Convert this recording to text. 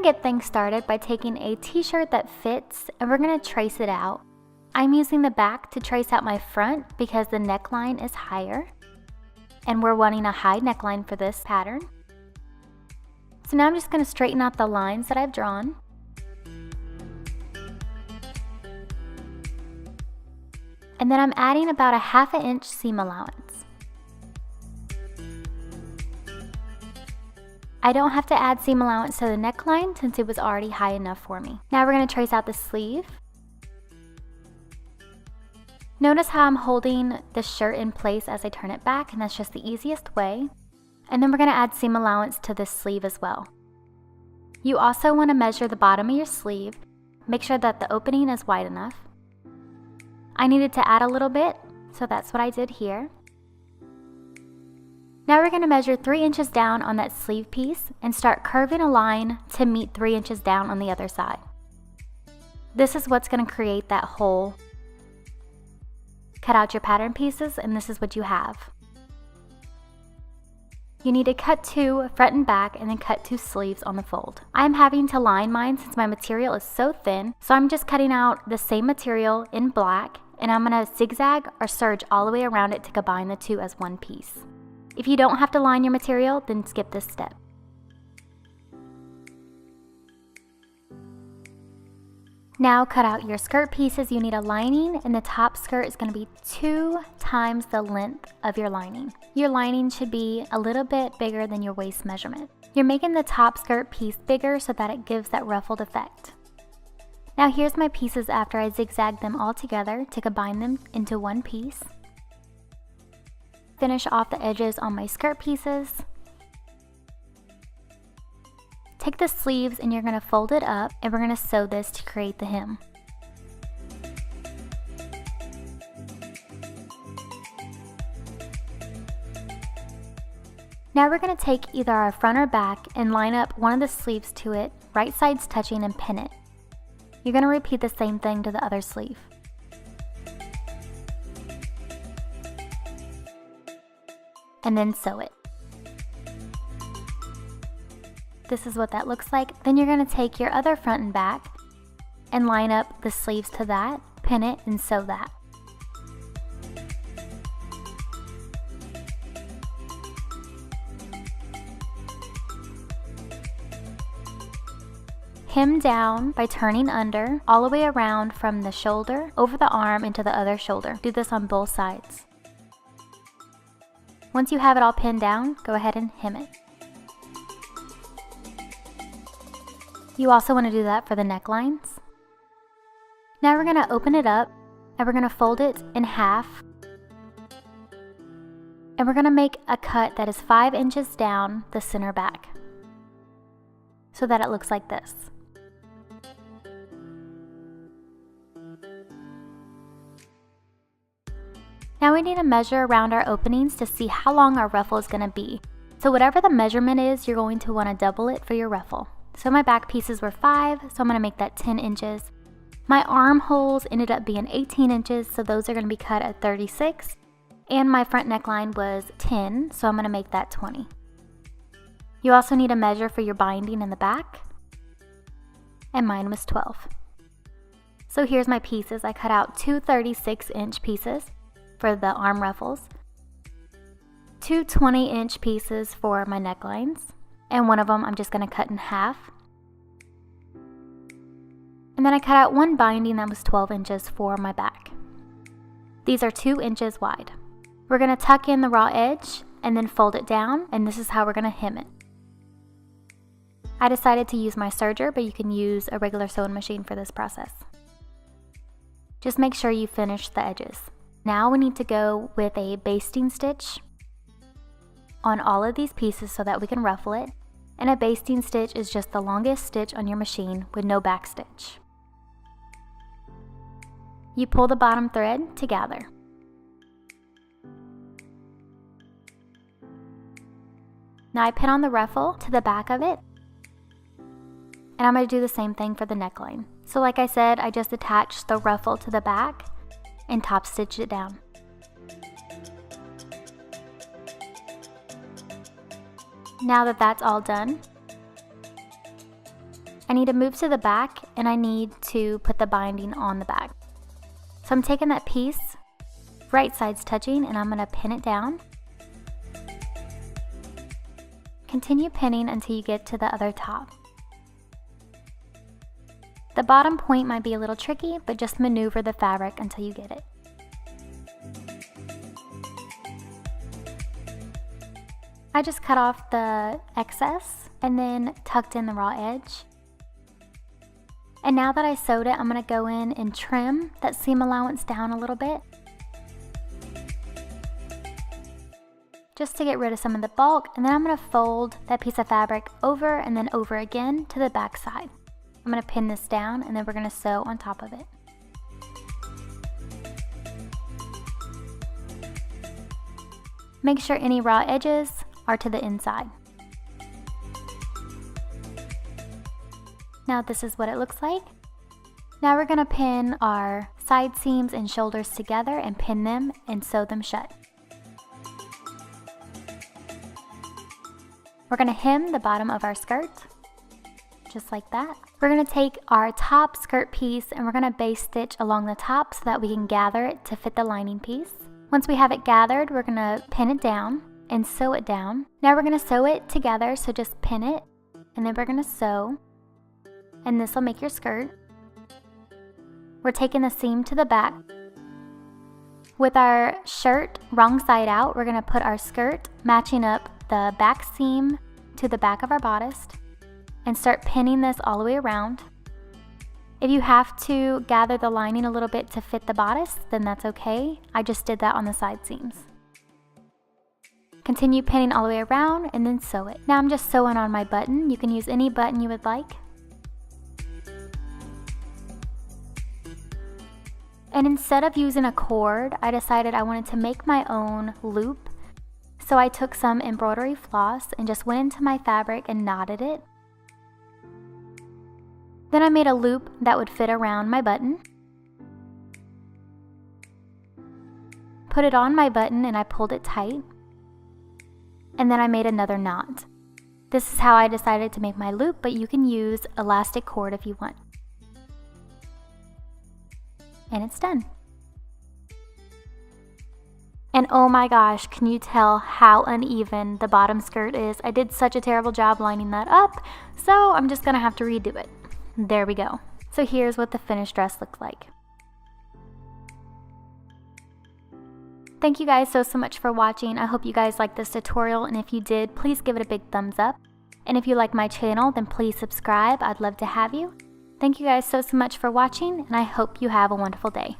gonna get things started by taking a t-shirt that fits and we're gonna trace it out. I'm using the back to trace out my front because the neckline is higher and we're wanting a high neckline for this pattern. So now I'm just gonna straighten out the lines that I've drawn. And then I'm adding about a 1/2 inch seam allowance. I don't have to add seam allowance to the neckline since it was already high enough for me. Now we're going to trace out the sleeve. Notice how I'm holding the shirt in place as I turn it back, and that's just the easiest way. And then we're going to add seam allowance to this sleeve as well. You also want to measure the bottom of your sleeve. Make sure that the opening is wide enough. I needed to add a little bit, so that's what I did here. Now we're going to measure 3 inches down on that sleeve piece and start curving a line to meet 3 inches down on the other side. This is what's going to create that hole. Cut out your pattern pieces and this is what you have. You need to cut 2 front and back and then cut 2 sleeves on the fold. I'm having to line mine since my material is so thin, so I'm just cutting out the same material in black and I'm going to zigzag or serge all the way around it to combine the two as one piece. If you don't have to line your material, then skip this step. Now cut out your skirt pieces. You need a lining and the top skirt is going to be 2 times the length of your lining. Your lining should be a little bit bigger than your waist measurement. You're making the top skirt piece bigger so that it gives that ruffled effect. Now here's my pieces after I zigzagged them all together to combine them into one piece. Finish off the edges on my skirt pieces. Take the sleeves and you're going to fold it up and we're going to sew this to create the hem. Now we're going to take either our front or back and line up one of the sleeves to it, right sides touching, and pin it. You're going to repeat the same thing to the other sleeve. And then sew it. This is what that looks like. Then you're going to take your other front and back and line up the sleeves to that, pin it, and sew that. Hem down by turning under all the way around from the shoulder over the arm into the other shoulder. Do this on both sides. Once you have it all pinned down, go ahead and hem it. You also want to do that for the necklines. Now we're going to open it up and we're going to fold it in half. And we're going to make a cut that is 5 inches down the center back so that it looks like this. Now we need to measure around our openings to see how long our ruffle is going to be. So whatever the measurement is, you're going to want to double it for your ruffle. So my back pieces were 5, so I'm going to make that 10 inches. My armholes ended up being 18 inches, so those are going to be cut at 36. And my front neckline was 10, so I'm going to make that 20. You also need a measure for your binding in the back, and mine was 12. So here's my pieces. I cut out 2 36-inch pieces for the arm ruffles, 2 20-inch pieces for my necklines, and one of them I'm just going to cut in half. And then I cut out one binding that was 12 inches for my back. These are 2 inches wide. We're going to tuck in the raw edge and then fold it down, and this is how we're going to hem it. I decided to use my serger, but you can use a regular sewing machine for this process. Just make sure you finish the edges. Now we need to go with a basting stitch on all of these pieces so that we can ruffle it. And a basting stitch is just the longest stitch on your machine with no back stitch. You pull the bottom thread together. Now I pin on the ruffle to the back of it. And I'm going to do the same thing for the neckline. So like I said, I just attached the ruffle to the back and top stitch it down. Now that that's all done, I need to move to the back and I need to put the binding on the back. So I'm taking that piece, right sides touching, and I'm going to pin it down. Continue pinning until you get to the other top. The bottom point might be a little tricky, but just maneuver the fabric until you get it. I just cut off the excess and then tucked in the raw edge. And now that I sewed it, I'm going to go in and trim that seam allowance down a little bit, just to get rid of some of the bulk, and then I'm going to fold that piece of fabric over and then over again to the back side. I'm going to pin this down and then we're going to sew on top of it. Make sure any raw edges are to the inside. Now this is what it looks like. Now we're going to pin our side seams and shoulders together and pin them and sew them shut. We're going to hem the bottom of our skirt, just like that. We're going to take our top skirt piece and we're going to base stitch along the top so that we can gather it to fit the lining piece. Once we have it gathered, we're going to pin it down and sew it down. Now we're going to sew it together, so just pin it and then we're going to sew, and this will make your skirt. We're taking the seam to the back. With our shirt wrong side out, we're going to put our skirt matching up the back seam to the back of our bodice and start pinning this all the way around. If you have to gather the lining a little bit to fit the bodice, then that's okay. I just did that on the side seams. Continue pinning all the way around and then sew it. Now I'm just sewing on my button. You can use any button you would like. And instead of using a cord, I decided I wanted to make my own loop. So I took some embroidery floss and just went into my fabric and knotted it. Then I made a loop that would fit around my button. Put it on my button and I pulled it tight. And then I made another knot. This is how I decided to make my loop, but you can use elastic cord if you want. And it's done. And oh my gosh, can you tell how uneven the bottom skirt is? I did such a terrible job lining that up, so I'm just gonna have to redo it. There we go. So here's what the finished dress looks like. Thank you guys so much for watching. I hope you guys liked this tutorial, and if you did, please give it a big thumbs up. And if you like my channel, then please subscribe. I'd love to have you. Thank you guys so much for watching, and I hope you have a wonderful day.